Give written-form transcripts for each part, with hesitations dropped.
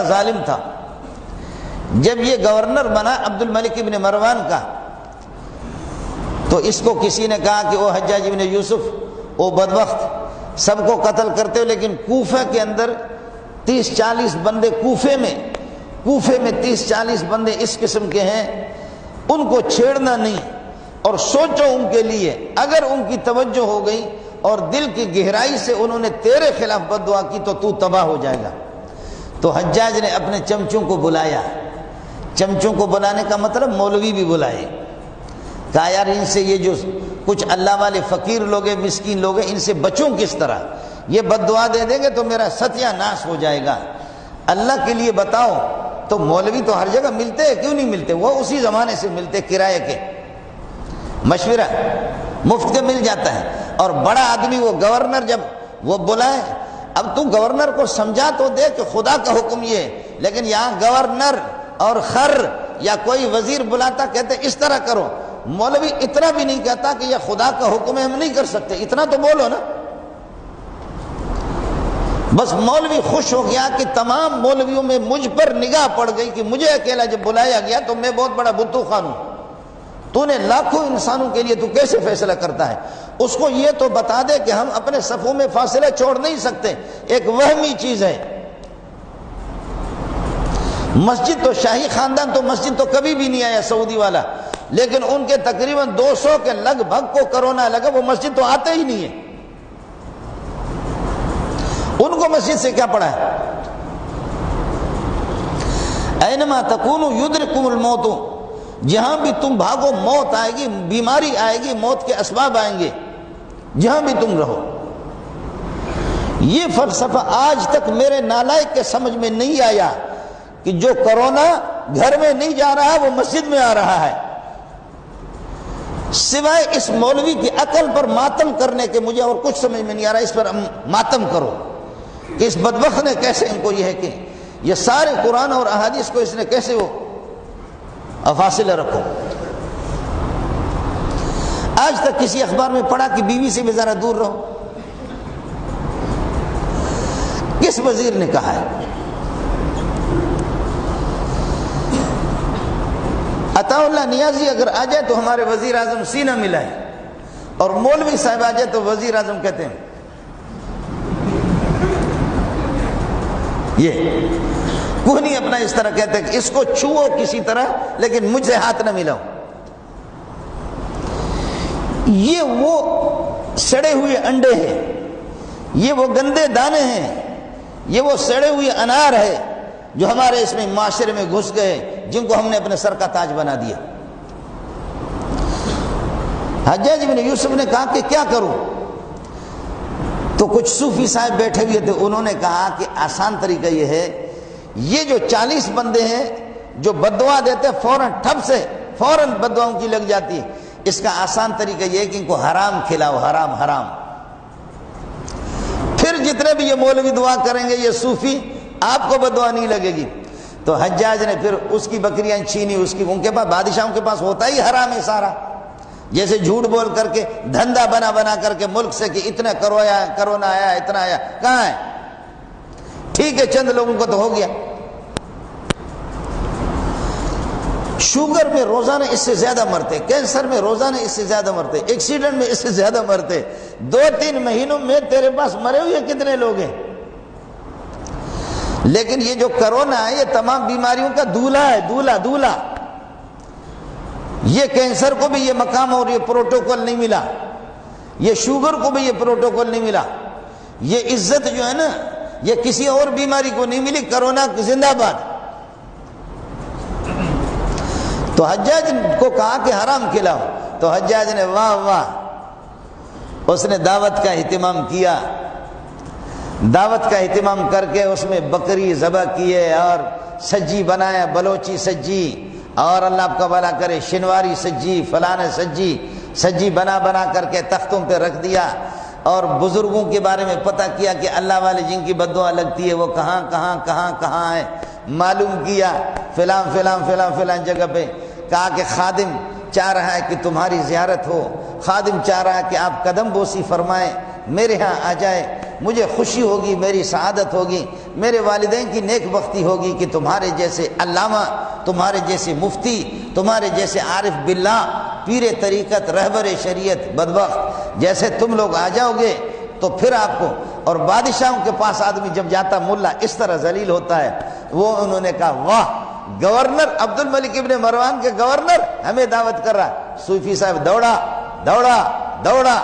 ظالم تھا. جب یہ گورنر بنا عبد الملک ابن مروان کا تو اس کو کسی نے کہا کہ وہ حجاج ابن یوسف وہ بدبخت سب کو قتل کرتے ہو، لیکن کوفہ کے اندر 30-40 بندے کوفے میں 30-40 بندے اس قسم کے ہیں، ان کو چھیڑنا نہیں، اور سوچو ان کے لیے اگر ان کی توجہ ہو گئی اور دل کی گہرائی سے انہوں نے تیرے خلاف بد دعا کی تو تباہ ہو جائے گا. تو حجاج نے اپنے چمچوں کو بلایا. چمچوں کو بلانے کا مطلب مولوی بھی بلائے. کہا یار ان سے یہ جو کچھ اللہ والے فقیر لوگ ہیں، مسکین لوگ ہیں، ان سے بچوں کس طرح؟ یہ بد دعا دے دیں گے تو میرا ستیہ ناش ہو جائے گا. اللہ کے لیے بتاؤ. تو مولوی تو ہر جگہ ملتے ہیں، کیوں نہیں ملتے؟ وہ اسی زمانے سے ملتے، کرائے کے، مشورہ مفت کے مل جاتا ہے. اور بڑا آدمی وہ گورنر جب وہ بلائے، اب تو گورنر کو سمجھا تو دے کہ خدا کا حکم یہ ہے، لیکن یہاں گورنر اور خر یا کوئی وزیر بلاتا کہتے اس طرح کرو. مولوی اتنا بھی نہیں کہتا کہ یہ خدا کا حکم ہے ہم نہیں کر سکتے، اتنا تو بولو نا. بس مولوی خوش ہو گیا کہ تمام مولویوں میں مجھ پر نگاہ پڑ گئی کہ مجھے اکیلا جب بلایا گیا تو میں بہت بڑا بتو خان ہوں. تو نے لاکھوں انسانوں کے لیے تو کیسے فیصلہ کرتا ہے؟ اس کو یہ تو بتا دے کہ ہم اپنے صفوں میں فاصلہ چھوڑ نہیں سکتے، ایک وہمی چیز ہے. مسجد تو شاہی خاندان تو مسجد تو کبھی بھی نہیں آیا سعودی والا، لیکن ان کے تقریباً 200 کے لگ بھگ کو کرونا لگا، وہ مسجد تو آتے ہی نہیں ہے. ان کو مسجد سے کیا پڑا ہے؟ اینما تکونوا یدرککم الموت، جہاں بھی تم بھاگو موت آئے گی، بیماری آئے گی، موت کے اسباب آئیں گے جہاں بھی تم رہو. یہ فلسفہ آج تک میرے نالائق کے سمجھ میں نہیں آیا کہ جو کرونا گھر میں نہیں جا رہا وہ مسجد میں آ رہا ہے. سوائے اس مولوی کی عقل پر ماتم کرنے کے مجھے اور کچھ سمجھ میں نہیں آ رہا. اس پر ماتم کرو کہ اس بدبخت نے کیسے ان کو یہ ہے کہ یہ سارے قرآن اور احادیث کو اس نے کیسے وہ فاصلہ رکھو. آج تک کسی اخبار میں پڑھا کہ بیوی سے بھی ذرا دور رہو؟ کس وزیر نے کہا ہے؟ عطا اللہ نیازی اگر آ جائے تو ہمارے وزیر اعظم سینہ ملائے، اور مولوی صاحب آ جائے تو وزیر اعظم کہتے ہیں یہ کوئی نہیں اپنا اس طرح کہتے کہ اس کو چھوؤ کسی طرح لیکن مجھ سے ہاتھ نہ ملاؤ. یہ وہ سڑے ہوئے انڈے ہیں، یہ وہ گندے دانے ہیں، یہ وہ سڑے ہوئے انار ہے جو ہمارے اس میں معاشرے میں گھس گئے، جن کو ہم نے اپنے سر کا تاج بنا دیا. حجاج بن یوسف نے کہا کہ کیا کروں؟ تو کچھ صوفی صاحب بیٹھے ہوئے تھے، انہوں نے کہا کہ آسان طریقہ یہ ہے، یہ جو 40 بندے ہیں جو بددعا دیتے فوراً ٹھپ سے فوراً بددعاؤں کی لگ جاتی ہے، اس کا آسان طریقہ یہ ہے کہ ان کو حرام کھلاؤ، حرام حرام. پھر جتنے بھی یہ مولوی دعا کریں گے، یہ صوفی، آپ کو بددعا نہیں لگے گی. تو حجاج نے پھر اس کی بکریاں چھینی، اس کی، ان کے پاس بادشاہوں کے پاس ہوتا ہی حرام ہے سارا، جیسے جھوٹ بول کر کے دھندا بنا کر کے ملک سے کہ اتنا کرونا آیا، اتنا آیا، کہاں ہے؟ ٹھیک ہے چند لوگوں کو تو ہو گیا. شوگر میں روزانہ اس سے زیادہ مرتے، کینسر میں روزانہ اس سے زیادہ مرتے، ایکسیڈنٹ میں اس سے زیادہ مرتے. 2-3 مہینوں میں تیرے پاس مرے ہوئے کتنے لوگ ہیں؟ لیکن یہ جو کرونا ہے یہ تمام بیماریوں کا دولہا ہے، دولہا. یہ کینسر کو بھی یہ مقام اور یہ پروٹوکول نہیں ملا، یہ شوگر کو بھی یہ پروٹوکول نہیں ملا، یہ عزت جو ہے نا یہ کسی اور بیماری کو نہیں ملی. کرونا زندہ باد. تو حجاج کو کہا کہ حرام کھلاؤ، تو حجاج نے واہ واہ، اس نے دعوت کا اہتمام کیا. دعوت کا اہتمام کر کے اس میں بکری ذبح کیے اور سجی بنایا، بلوچی سجی، اور اللہ آپ کا بھلا کرے شنواری سجی، فلانے سجی بنا کر کے تختوں پہ رکھ دیا. اور بزرگوں کے بارے میں پتہ کیا کہ اللہ والے جن کی بددعا لگتی ہے وہ کہاں ہے، معلوم کیا فلاں جگہ پہ. کہا کہ خادم چاہ رہا ہے کہ تمہاری زیارت ہو، خادم چاہ رہا ہے کہ آپ قدم بوسی فرمائیں، میرے ہاں آ جائے. مجھے خوشی ہوگی، میری سعادت ہوگی، میرے والدین کی نیک بختی ہوگی کہ تمہارے جیسے علامہ، تمہارے جیسے مفتی، تمہارے جیسے عارف باللہ، پیر طریقت، رہبر شریعت بدبخت جیسے تم لوگ آ جاؤ گے تو پھر آپ کو۔ اور بادشاہوں کے پاس آدمی جب جاتا ملا اس طرح ذلیل ہوتا ہے۔ وہ انہوں نے کہا واہ، گورنر عبد الملک ابن مروان کے گورنر ہمیں دعوت کر رہا۔ صوفی صاحب دوڑا دوڑا دوڑا،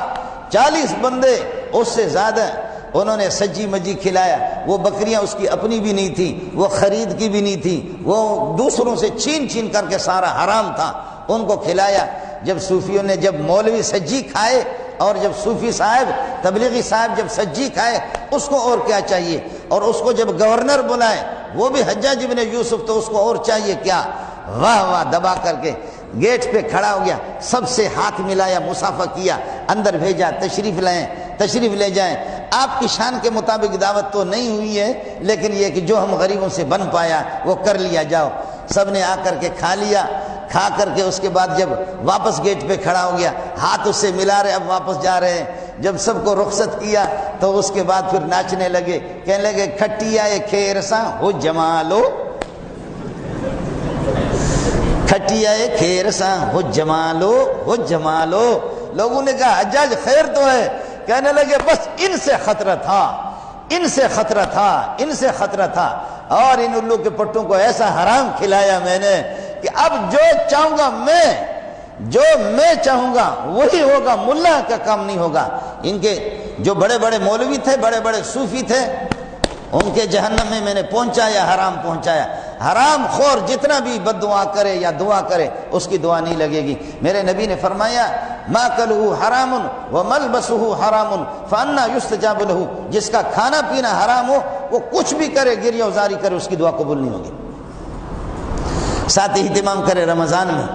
40 بندے اس سے زیادہ، انہوں نے سجی مجی کھلایا۔ وہ بکریاں اس کی اپنی بھی نہیں تھی، وہ خرید کی بھی نہیں تھی، وہ دوسروں سے چھین چھین کر کے سارا حرام تھا، ان کو کھلایا۔ جب صوفیوں نے، جب مولوی سجی کھائے اور جب صوفی صاحب، تبلیغی صاحب جب سجی کھائے، اس کو اور کیا چاہیے؟ اور اس کو جب گورنر بلائے، وہ بھی حجاج ابن یوسف، تو اس کو اور چاہیے کیا؟ واہ واہ، دبا کر کے گیٹ پہ کھڑا ہو گیا، سب سے ہاتھ ملایا، مصافحہ کیا، اندر بھیجا، تشریف لائیں، تشریف لے جائیں۔ آپ کی شان کے مطابق دعوت تو نہیں ہوئی ہے، لیکن یہ کہ جو ہم غریبوں سے بن پایا وہ کر لیا، جاؤ۔ سب نے آ کر کے کھا لیا، کھا کر کے اس کے بعد جب واپس گیٹ پہ کھڑا ہو گیا، ہاتھ اس سے ملا رہے، اب واپس جا رہے ہیں۔ جب سب کو رخصت کیا تو اس کے بعد پھر ناچنے لگے، کہنے لگے کھٹیا کھیر سا ہو جمالو، کھٹیا کھیر سا ہو جمالو، ہو جمالو۔ لوگوں نے کہا حجاج خیر تو ہے، کہنے لگے بس ان سے خطرہ تھا، ان سے خطرہ تھا، ان سے خطرہ تھا، اور ان الو کے پٹوں کو ایسا حرام کھلایا میں نے کہ اب جو چاہوں گا میں، جو میں چاہوں گا وہی ہوگا، ملا کا کام نہیں ہوگا۔ ان کے جو بڑے بڑے مولوی تھے، بڑے بڑے صوفی تھے، ان کے جہنم میں نے پہنچایا، حرام پہنچایا۔ حرام خور جتنا بھی بد دعا کرے یا دعا کرے، اس کی دعا نہیں لگے گی۔ میرے نبی نے فرمایا ماکلہ حرام وملبسہ حرام فانا یستجاب لہ، جس کا کھانا پینا حرام ہو، وہ کچھ بھی کرے، گریہ وزاری کرے، اس کی دعا قبول نہیں ہوگی۔ ساتھ اہتمام کرے رمضان میں،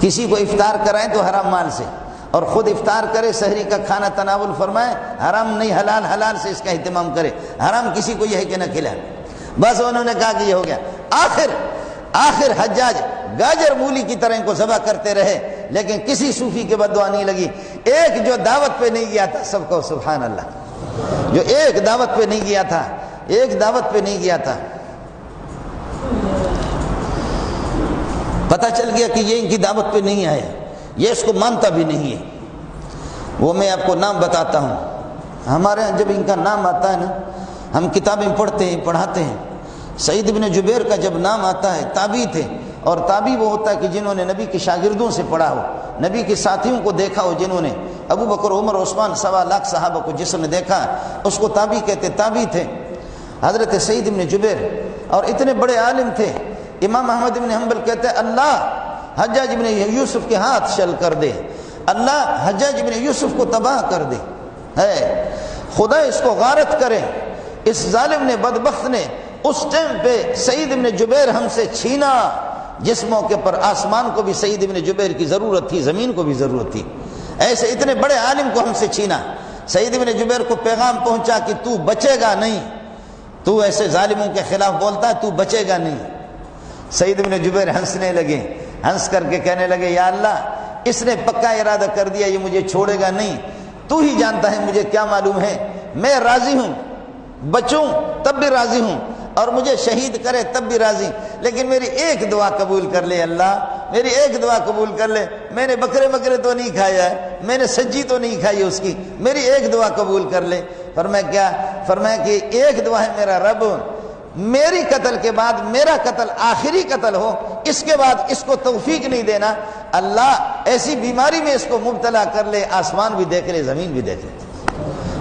کسی کو افطار کرائیں تو حرام مال سے، اور خود افطار کرے، سحری کا کھانا تناول فرمائے، حرام نہیں، حلال، حلال سے اس کا اہتمام کرے۔ حرام کسی کو یہ ہے کہ نہ کھلائے۔ بس انہوں نے کہا کہ یہ ہو گیا۔ آخر حجاج گاجر مولی کی طرح ان کو ذبح کرتے رہے، لیکن کسی صوفی کے بد دعا نہیں لگی۔ ایک جو دعوت پہ نہیں گیا تھا، سب کو سبحان اللہ، جو ایک دعوت پہ نہیں گیا تھا، ایک دعوت پہ نہیں گیا تھا، پتہ چل گیا کہ یہ ان کی دعوت پہ نہیں آیا، یہ اس کو مانتا بھی نہیں ہے۔ وہ میں آپ کو نام بتاتا ہوں، ہمارے یہاں جب ان کا نام آتا ہے نا، ہم کتابیں پڑھتے ہیں، پڑھاتے ہیں۔ سعید بن جبیر کا جب نام آتا ہے، تابعی تھے، اور تابعی وہ ہوتا ہے کہ جنہوں نے نبی کے شاگردوں سے پڑھا ہو، نبی کے ساتھیوں کو دیکھا ہو، جنہوں نے ابو بکر، عمر، عثمان، 1.25 لاکھ صحابہ کو جس نے دیکھا، اس کو تابعی کہتے۔ تابعی تھے حضرت سعید بن جبیر، اور اتنے بڑے عالم تھے۔ امام احمد بن حنبل کہتے ہیں اللہ حجاج بن یوسف کے ہاتھ شل کر دے، اللہ حجاج بن یوسف کو تباہ کر دے، ہے خدا اس کو غارت کرے۔ اس ظالم نے، بدبخت نے اس ٹائم پہ سعید بن جبیر ہم سے چھینا، جس موقع پر آسمان کو بھی سعید بن جبیر کی ضرورت تھی، زمین کو بھی ضرورت تھی، ایسے اتنے بڑے عالم کو ہم سے چھینا۔ سعید بن جبیر کو پیغام پہنچا کہ تو بچے گا نہیں، تو ایسے ظالموں کے خلاف بولتا ہے، تو بچے گا نہیں۔ سعید بن جبیر ہنسنے لگے، ہنس کر کے کہنے لگے یا اللہ، اس نے پکا ارادہ کر دیا یہ مجھے چھوڑے گا نہیں، تو ہی جانتا ہے مجھے کیا معلوم ہے، میں راضی ہوں، بچوں تب بھی راضی ہوں، اور مجھے شہید کرے تب بھی راضی، لیکن میری ایک دعا قبول کر لے اللہ، میری ایک دعا قبول کر لے۔ میں نے بکرے تو نہیں کھایا ہے، میں نے سجی تو نہیں کھائی اس کی، میری ایک دعا قبول کر لے۔ فرمایا کیا؟ فرمایا کہ ایک دعا ہے میرا رب، میری قتل کے بعد میرا قتل آخری قتل ہو، اس کے بعد اس کو توفیق نہیں دینا، اللہ ایسی بیماری میں اس کو مبتلا کر لے، آسمان بھی دیکھ لے، زمین بھی دیکھ لے۔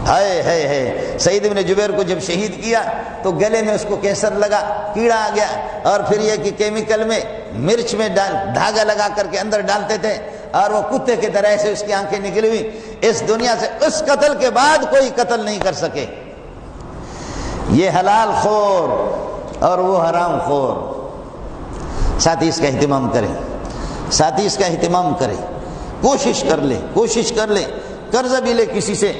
ہائے ہائے ہائے، سعید بن جبیر کو جب شہید کیا تو گلے میں اس کو کینسر لگا، کیڑا آ گیا، اور پھر یہ کہ کیمیکل میں، مرچ میں دھاگا لگا کر کے اندر ڈالتے تھے، اور وہ کتے کی طرح سے اس کی آنکھیں نکلی ہوئی۔ اس دنیا سے اس قتل کے بعد کوئی قتل نہیں کر سکے۔ یہ حلال خور اور وہ حرام خور۔ ساتھی اس کا اہتمام کریں، ساتھی اس کا اہتمام کریں، کوشش کر لے، قرض بھی لے کسی سے۔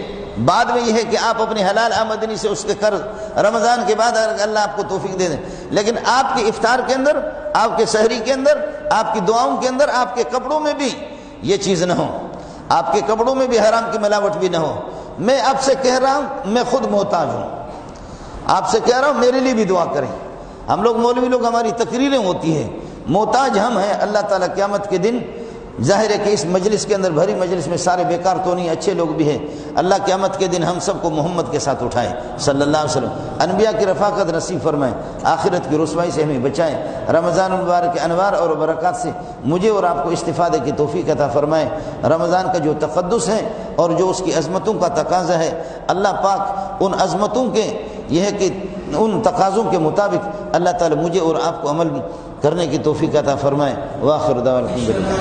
بعد میں یہ ہے کہ آپ اپنی حلال آمدنی سے اس کے قرض، رمضان کے بعد اللہ آپ کو توفیق دے دیں، لیکن آپ کے افطار کے اندر، آپ کے سحری کے اندر، آپ کی دعاؤں کے اندر، آپ کے کپڑوں میں بھی یہ چیز نہ ہو، آپ کے کپڑوں میں بھی حرام کی ملاوٹ بھی نہ ہو، میں آپ سے کہہ رہا ہوں میں خود محتاج ہوں، آپ سے کہہ رہا ہوں میرے لیے بھی دعا کریں۔ ہم لوگ مولوی لوگ ہماری تقریریں ہوتی ہیں، محتاج ہم ہیں۔ اللہ تعالیٰ قیامت کے دن ظاہر ہے کہ اس مجلس کے اندر بھری مجلس میں سارے بیکار تو نہیں، اچھے لوگ بھی ہیں۔ اللہ قیامت کے دن ہم سب کو محمد کے ساتھ اٹھائے صلی اللہ علیہ وسلم، انبیاء کی رفاقت نصیب فرمائے، آخرت کی رسوائی سے ہمیں بچائے، رمضان المبارک کے انوار اور برکات سے مجھے اور آپ کو استفادے کی توفیق عطا فرمائے۔ رمضان کا جو تقدس ہے اور جو اس کی عظمتوں کا تقاضا ہے، اللہ پاک ان عظمتوں کے یہ ہے کہ ان تقاضوں کے مطابق اللہ تعالی مجھے اور آپ کو عمل کرنے کی توفیق عطا فرمائے۔ وآخر دعوانا الحمدللہ۔